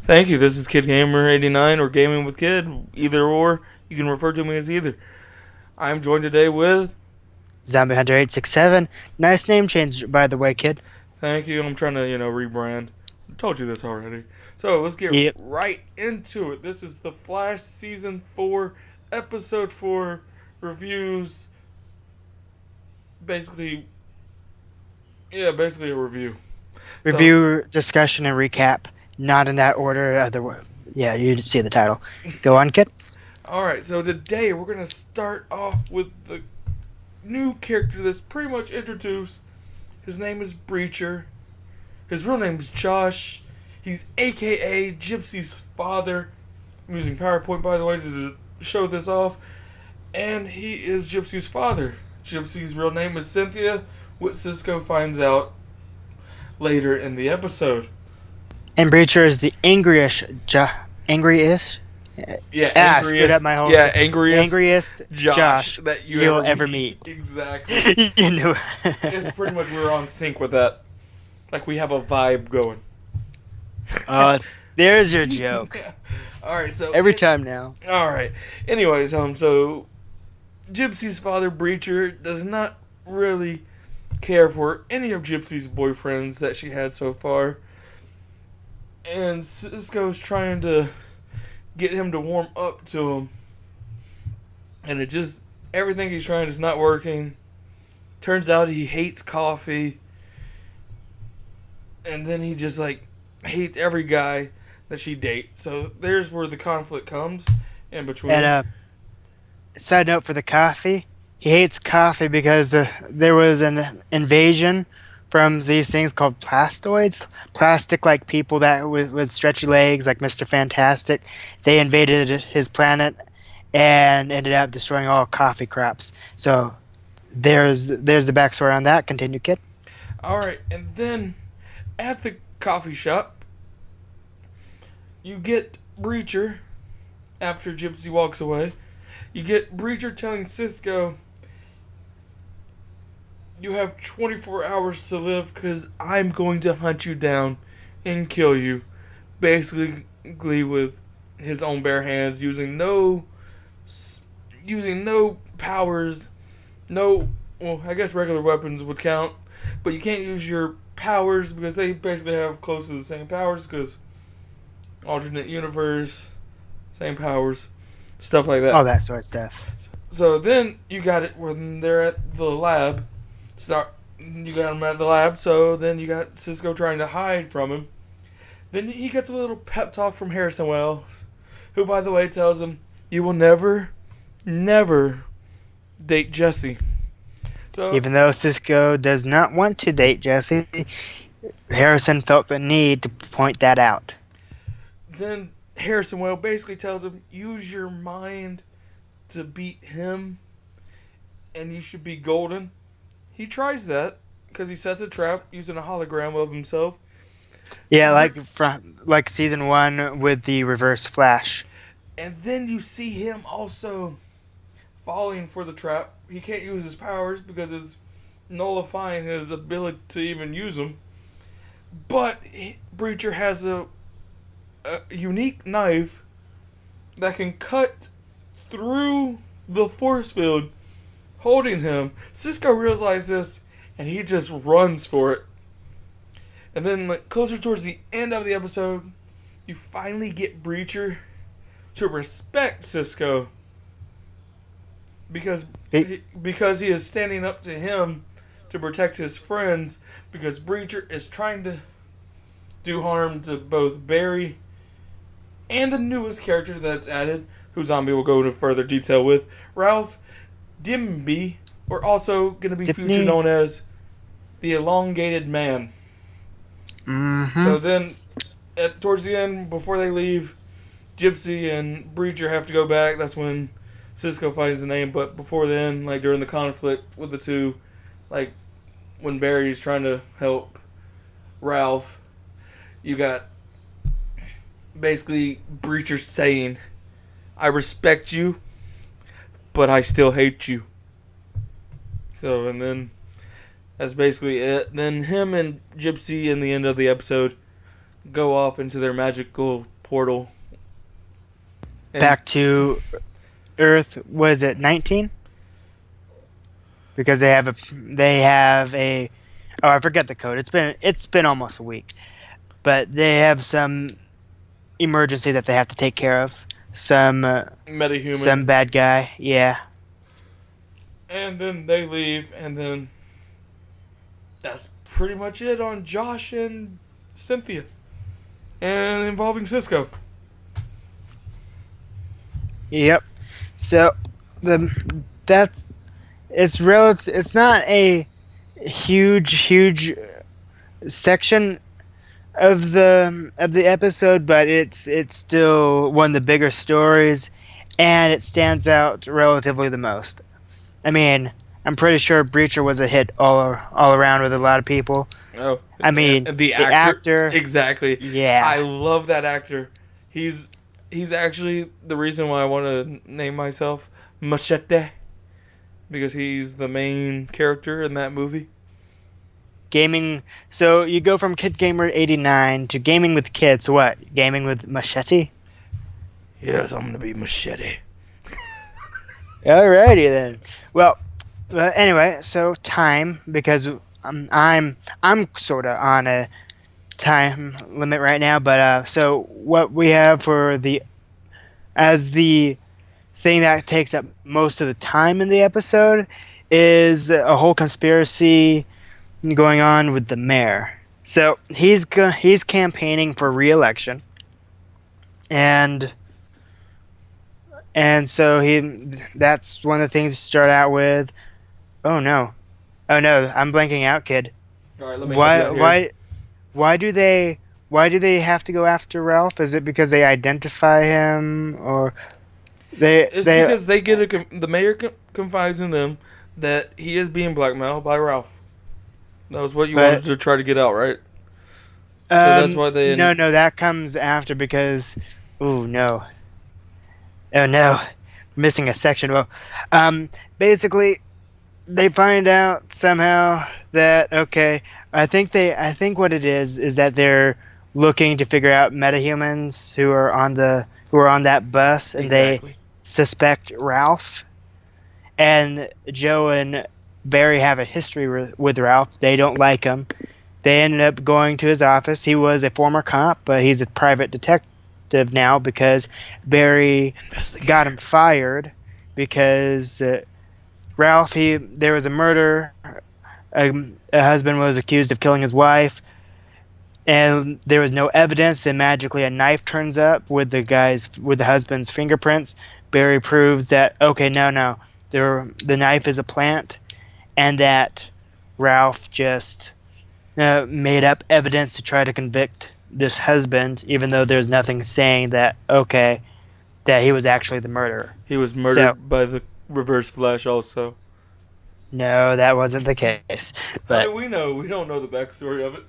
Thank you. This is Kid Gamer 89 or Gaming with Kid, either or. You can refer to me as either. I'm joined today with. ZombieHunter 867. Nice name change, by the way, kid. Thank you. I'm trying to, rebrand. I told you this already. So let's get Yep. right into it. This is The Flash Season 4, Episode 4 reviews. Basically a review. Review, discussion, and recap. Not in that order. Yeah, you see the title. Go on, kid. Alright, so today we're going to start off with the new character that's pretty much introduced. His name is Breacher. His real name is Josh. He's AKA Gypsy's father. I'm using PowerPoint, by the way, to show this off. And he is Gypsy's father. Gypsy's real name is Cynthia, which Cisco finds out later in the episode. And Breacher is the angriest. Yeah, angriest Josh that you'll ever meet. Exactly. You know. It's pretty much we're on sync with that. Like we have a vibe going. Oh, there's your joke. Yeah. All right, so every time now. All right. Anyways, so Gypsy's father, Breacher, does not really care for any of Gypsy's boyfriends that she had so far, and Cisco's trying to get him to warm up to him, and everything he's trying is not working. Turns out he hates coffee, and then he just hates every guy that she dates. So there's where the conflict comes in between. And side note for the coffee, he hates coffee because there was an invasion from these things called plastoids, plastic-like people that with stretchy legs, like Mr. Fantastic. They invaded his planet and ended up destroying all coffee crops. So there's the backstory on that. Continue, kid. All right, and then at the coffee shop, you get Breacher, after Gypsy walks away, you get Breacher telling Cisco, you have 24 hours to live because I'm going to hunt you down and kill you. Basically with his own bare hands, using no powers, I guess regular weapons would count, but you can't use your powers because they basically have close to the same powers because alternate universe, same powers, stuff like that. All that sort of stuff. So then you got it when they're at the lab. You got him at the lab, so then you got Cisco trying to hide from him. Then he gets a little pep talk from Harrison Wells, who, by the way, tells him, you will never, never date Jesse. So, even though Cisco does not want to date Jesse, Harrison felt the need to point that out. Then Harrison Wells basically tells him, use your mind to beat him, and you should be golden. He tries that because he sets a trap using a hologram of himself. Yeah, like season 1 with the Reverse Flash. And then you see him also falling for the trap. He can't use his powers because it's nullifying his ability to even use them. But Breacher has a unique knife that can cut through the force field holding him. Cisco realizes this, and he just runs for it. And then, closer towards the end of the episode, you finally get Breacher to respect Cisco because he is standing up to him to protect his friends, because Breacher is trying to do harm to both Barry and the newest character that's added, who Zombie will go into further detail with, Ralph Dimby, or also going to be future known as the Elongated Man. Mm-hmm. So then, towards the end, before they leave, Gypsy and Breacher have to go back. That's when Cisco finds the name. But before then, during the conflict with the two, when Barry's trying to help Ralph, you got basically Breacher saying, I respect you, but I still hate you. So, and then that's basically it. Then him and Gypsy in the end of the episode go off into their magical portal. And Back to Earth. Was it 19? Because they have a oh, I forget the code. It's been almost a week, but they have some emergency that they have to take care of. Some metahuman. some bad guy. Yeah. And then they leave, and then that's pretty much it on Josh and Cynthia. And involving Cisco. Yep. So it's not a huge section of the episode, but it's still one of the bigger stories, and it stands out relatively the most. I mean, I'm pretty sure Breacher was a hit all around with a lot of people. Oh, I mean, the actor exactly. Yeah, I love that actor. He's actually the reason why I want to name myself Machete, because he's the main character in that movie. Gaming. So you go from Kid Gamer 89 to gaming with kids. What? Gaming with Machete? Yes, I'm gonna be Machete. Alrighty then. Well, anyway, so time, because I'm sort of on a time limit right now, but so what we have for the thing that takes up most of the time in the episode is a whole conspiracy going on with the mayor. So he's campaigning for re-election, and so that's one of the things to start out with. Oh no, I'm blanking out, kid. All right, let me help you out here. Why do they have to go after Ralph? Is it because they identify him, or because they get the mayor confides in them that he is being blackmailed by Ralph. That was what you wanted to try to get out, right? So that's why they... No, that comes after because... Ooh, no. Oh, no. Missing a section. Well, basically, they find out somehow that, okay, I think what it is that they're looking to figure out metahumans who are on that bus, and Exactly. They suspect Ralph. And Joe and Barry have a history with Ralph. They don't like him. They ended up going to his office. He was a former cop, but he's a private detective now because Barry got him fired because Ralph, there was a murder. A husband was accused of killing his wife, and there was no evidence. Then magically a knife turns up with the husband's fingerprints. Barry proves that, okay, no, the knife is a plant, and that Ralph just made up evidence to try to convict this husband, even though there's nothing saying that, okay, that he was actually the murderer. He was murdered by the Reverse Flash also. No, that wasn't the case. But how do we know? We don't know the backstory of it.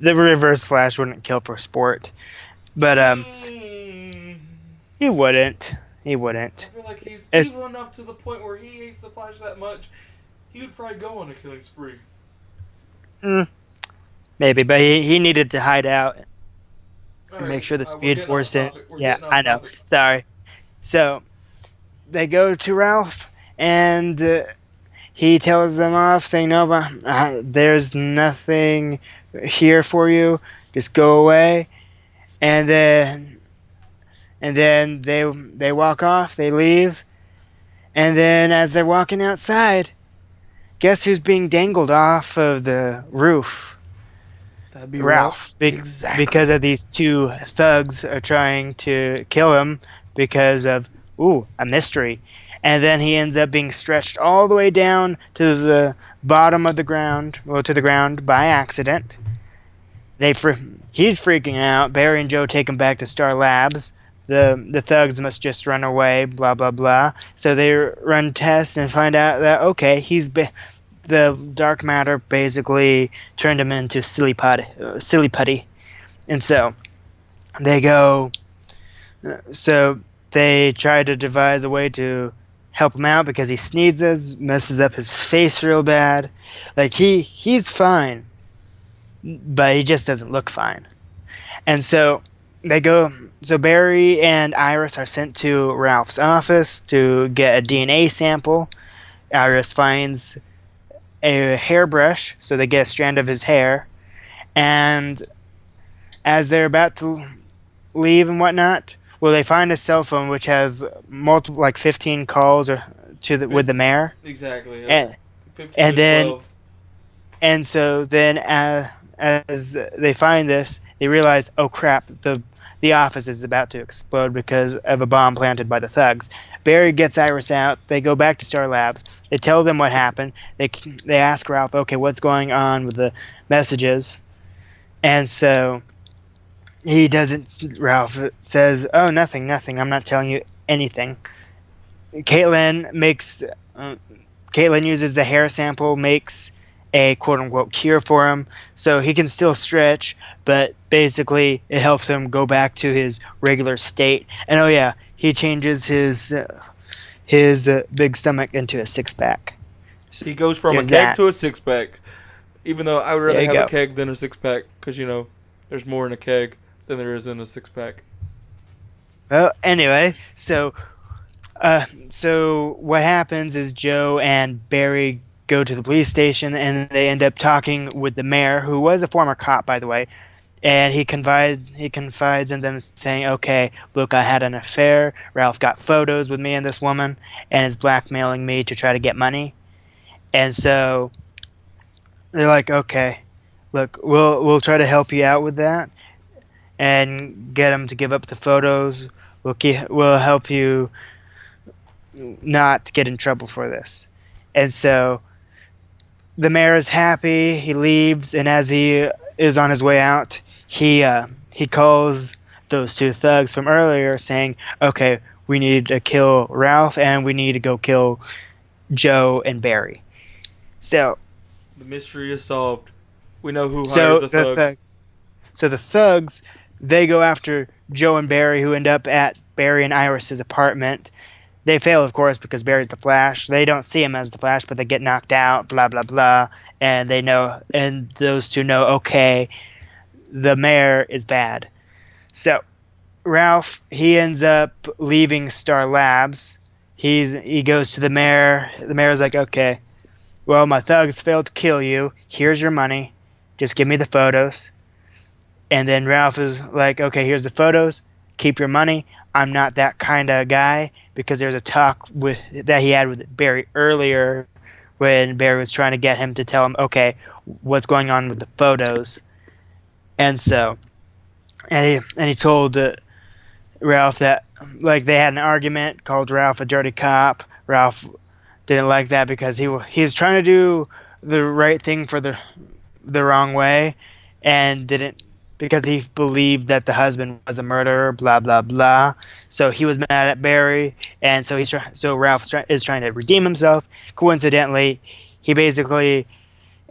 The Reverse Flash wouldn't kill for sport. But he wouldn't. He wouldn't. I feel like he's evil enough to the point where he hates the Flash that much. He would probably go on a killing spree. Maybe, but he needed to hide out and make sure the we're Speed getting Force off didn't. topic. We're Yeah, getting off I know. topic. Sorry. So they go to Ralph, and he tells them off, saying, "No, but there's nothing here for you. Just go away." And then they walk off. They leave, and then as they're walking outside, guess who's being dangled off of the roof? That'd be Ralph. Exactly. Because of these two thugs are trying to kill him because of a mystery. And then he ends up being stretched all the way down to the bottom of the ground, to the ground by accident. He's freaking out. Barry and Joe take him back to Star Labs. The thugs must just run away, blah, blah, blah. So they run tests and find out that, okay, the dark matter basically turned him into silly putty. And so they go... So they try to devise a way to help him out because he sneezes, messes up his face real bad. Like, he's fine, but he just doesn't look fine. And so they go. So Barry and Iris are sent to Ralph's office to get a DNA sample. Iris finds a hairbrush, so they get a strand of his hair. And as they're about to leave and whatnot, well, they find a cell phone which has multiple, like 15 calls or with the mayor. Exactly. And 15 and to then 12. and so then as they find this, they realize, oh crap, the office is about to explode because of a bomb planted by the thugs. Barry gets Iris out. They go back to Star Labs. They tell them what happened. They ask Ralph, okay, what's going on with the messages? And so he doesn't. Ralph says, oh, nothing. I'm not telling you anything. Caitlin makes. Caitlin uses the hair sample, makes a quote-unquote cure for him, so he can still stretch, but basically it helps him go back to his regular state. And oh yeah, he changes his big stomach into a six-pack. So He goes from a there's keg that. to a six-pack. Even though I would There rather you have go. a keg than a six-pack, because, there's more in a keg than there is in a six-pack. Well, anyway, so what happens is Joe and Barry go to the police station, and they end up talking with the mayor, who was a former cop, by the way. And he confides in them, saying, okay, look, I had an affair. Ralph got photos with me and this woman and is blackmailing me to try to get money. And so they're like, okay, look, we'll try to help you out with that and get him to give up the photos. We'll help you not get in trouble for this. And so the mayor is happy. He leaves, and as he is on his way out, he calls those two thugs from earlier, saying, "Okay, we need to kill Ralph, and we need to go kill Joe and Barry." So The mystery is solved. We know who hired the thugs. So the thugs, they go after Joe and Barry, who end up at Barry and Iris's apartment. They fail, of course, because Barry's the Flash. They don't see him as the Flash, but they get knocked out, blah, blah, blah. And they know, and those two know, okay, the mayor is bad. So Ralph, he ends up leaving Star Labs. He goes to the mayor. The mayor's like, okay, well, my thugs failed to kill you. Here's your money. Just give me the photos. And then Ralph is like, okay, here's the photos. Keep your money. I'm not that kind of guy, because there's a talk that he had with Barry earlier when Barry was trying to get him to tell him, okay, what's going on with the photos. And so, and he told Ralph that, like, they had an argument, called Ralph a dirty cop. Ralph didn't like that because he was trying to do the right thing for the wrong way, and didn't, because he believed that the husband was a murderer, blah, blah, blah. So he was mad at Barry, and so Ralph is trying to redeem himself. Coincidentally, he basically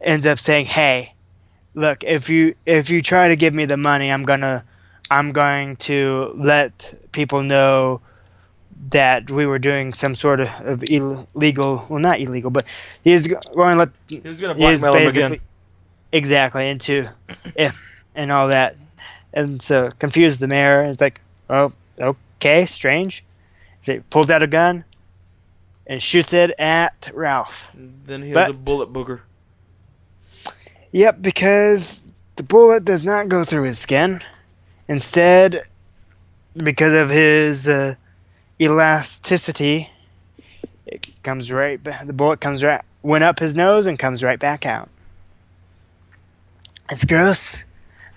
ends up saying, hey, look, if you try to give me the money, I'm going to let people know that we were doing some sort of illegal, well, not illegal, but he's going to let, He was going to blackmail him again. Exactly, into and all that. And so confused the mayor. It's like, oh, okay, strange. He pulls out a gun and shoots it at Ralph. Then he has a bullet booger. Yep, because the bullet does not go through his skin. Instead, because of his elasticity, it comes right back. The bullet went up his nose and comes right back out. It's gross,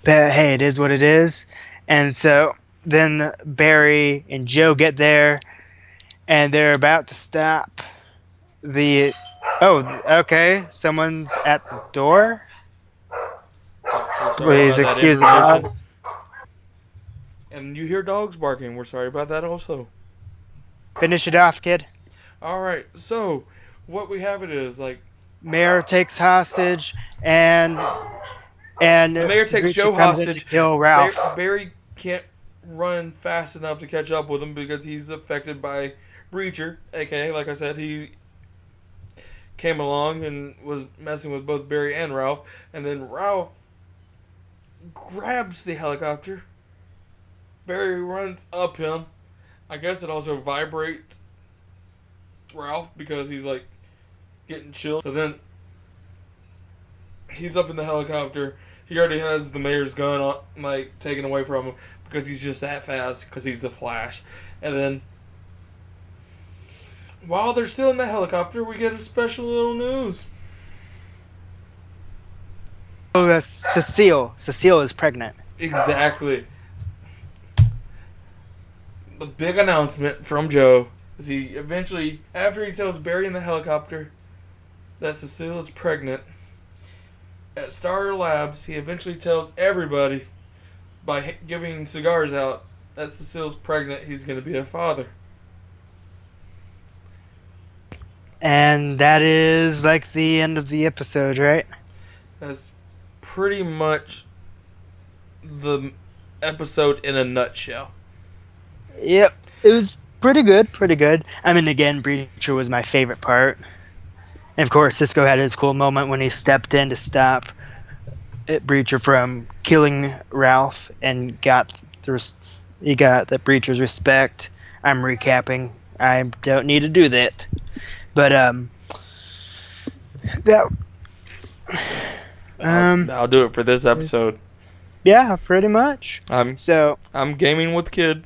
but hey, it is what it is. And so then Barry and Joe get there, and they're about to stop the... Oh, okay, someone's at the door. Please excuse the dogs. And you hear dogs barking. We're sorry about that also. Finish it off, kid. Alright, so what we have it is, like... Mayor takes hostage, and the mayor takes Joe comes in hostage. to kill Ralph. Barry can't run fast enough to catch up with him because he's affected by Breacher, aka, like I said, he came along and was messing with both Barry and Ralph, and then Ralph grabs the helicopter. Barry runs up him. I guess it also vibrates Ralph because he's like getting chilled. So then he's up in the helicopter. He already has the mayor's gun on, like taken away from him because he's just that fast because he's the Flash. And then while they're still in the helicopter, we get a special little news. Oh, that's Cecile. Cecile is pregnant. Exactly. The big announcement from Joe is he eventually, after he tells Barry in the helicopter that Cecile is pregnant, at Star Labs, he eventually tells everybody by giving cigars out that Cecile's pregnant, he's going to be a father. And that is like the end of the episode, right? That's pretty much the episode in a nutshell. Yep. It was pretty good, pretty good. I mean, again, Breacher was my favorite part. And of course, Cisco had his cool moment when he stepped in to stop Breacher from killing Ralph and he got the Breacher's respect. I'm recapping. I don't need to do that. But I'll do it for this episode. Yeah, pretty much. I'm gaming with Kid.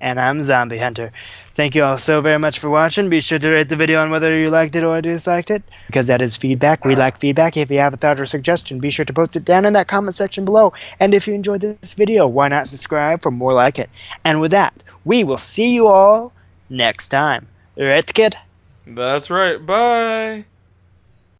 And I'm Zombie Hunter. Thank you all so very much for watching. Be sure to rate the video on whether you liked it or disliked it, because that is feedback. We like feedback. If you have a thought or suggestion, be sure to post it down in that comment section below. And if you enjoyed this video, why not subscribe for more like it? And with that, we will see you all next time. Right, Kid? That's right. Bye.